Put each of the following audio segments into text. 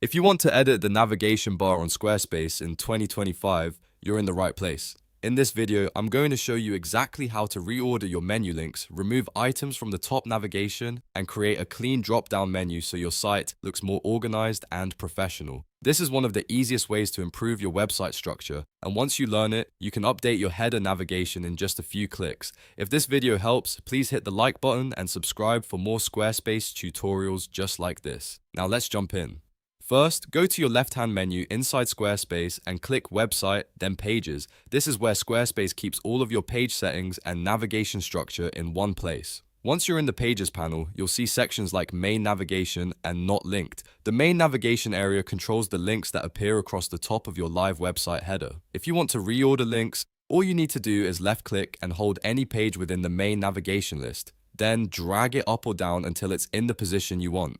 If you want to edit the navigation bar on Squarespace in 2025, you're in the right place. In this video, I'm going to show you exactly how to reorder your menu links, remove items from the top navigation, and create a clean drop-down menu so your site looks more organized and professional. This is one of the easiest ways to improve your website structure, and once you learn it, you can update your header navigation in just a few clicks. If this video helps, please hit the like button and subscribe for more Squarespace tutorials just like this. Now let's jump in. First, go to your left-hand menu inside Squarespace and click Website, then Pages. This is where Squarespace keeps all of your page settings and navigation structure in one place. Once you're in the Pages panel, you'll see sections like Main Navigation and Not Linked. The Main Navigation area controls the links that appear across the top of your live website header. If you want to reorder links, all you need to do is left-click and hold any page within the Main Navigation list. Then drag it up or down until it's in the position you want.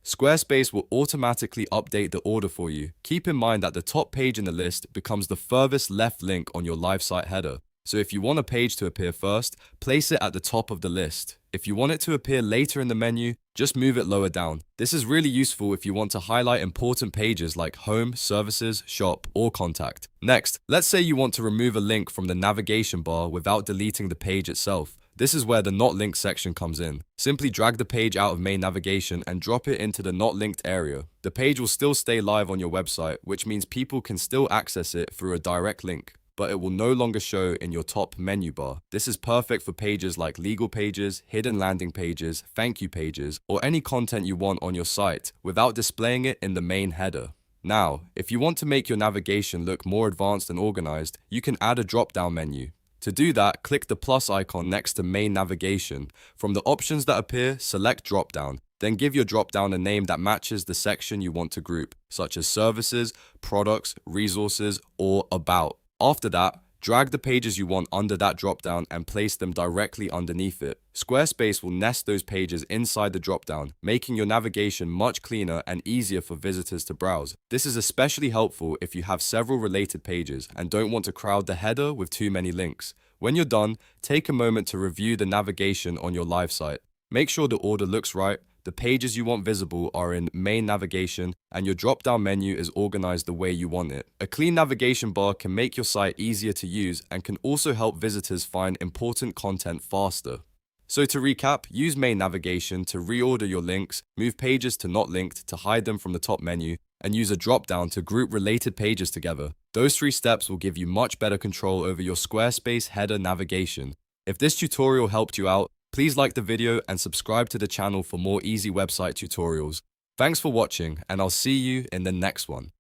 Squarespace will automatically update the order for you. Keep in mind that the top page in the list becomes the furthest left link on your live site header. So if you want a page to appear first, place it at the top of the list. If you want it to appear later in the menu, just move it lower down. This is really useful if you want to highlight important pages like Home, Services, Shop, or Contact. Next, let's say you want to remove a link from the navigation bar without deleting the page itself. This is where the Not Linked section comes in. Simply drag the page out of main navigation and drop it into the Not Linked area. The page will still stay live on your website, which means people can still access it through a direct link, but it will no longer show in your top menu bar. This is perfect for pages like legal pages, hidden landing pages, thank you pages, or any content you want on your site without displaying it in the main header. Now, if you want to make your navigation look more advanced and organized, you can add a drop-down menu. To do that, click the plus icon next to Main Navigation. From the options that appear, select Dropdown. Then give your dropdown a name that matches the section you want to group, such as Services, Products, Resources, or About. After that, drag the pages you want under that dropdown and place them directly underneath it. Squarespace will nest those pages inside the dropdown, making your navigation much cleaner and easier for visitors to browse. This is especially helpful if you have several related pages and don't want to crowd the header with too many links. When you're done, take a moment to review the navigation on your live site. Make sure the order looks right, the pages you want visible are in main navigation, and your drop-down menu is organized the way you want it. A clean navigation bar can make your site easier to use and can also help visitors find important content faster. So to recap, use main navigation to reorder your links, move pages to not linked to hide them from the top menu, and use a drop-down to group related pages together. Those 3 steps will give you much better control over your Squarespace header navigation. If this tutorial helped you out, please like the video and subscribe to the channel for more easy website tutorials. Thanks for watching, and I'll see you in the next one.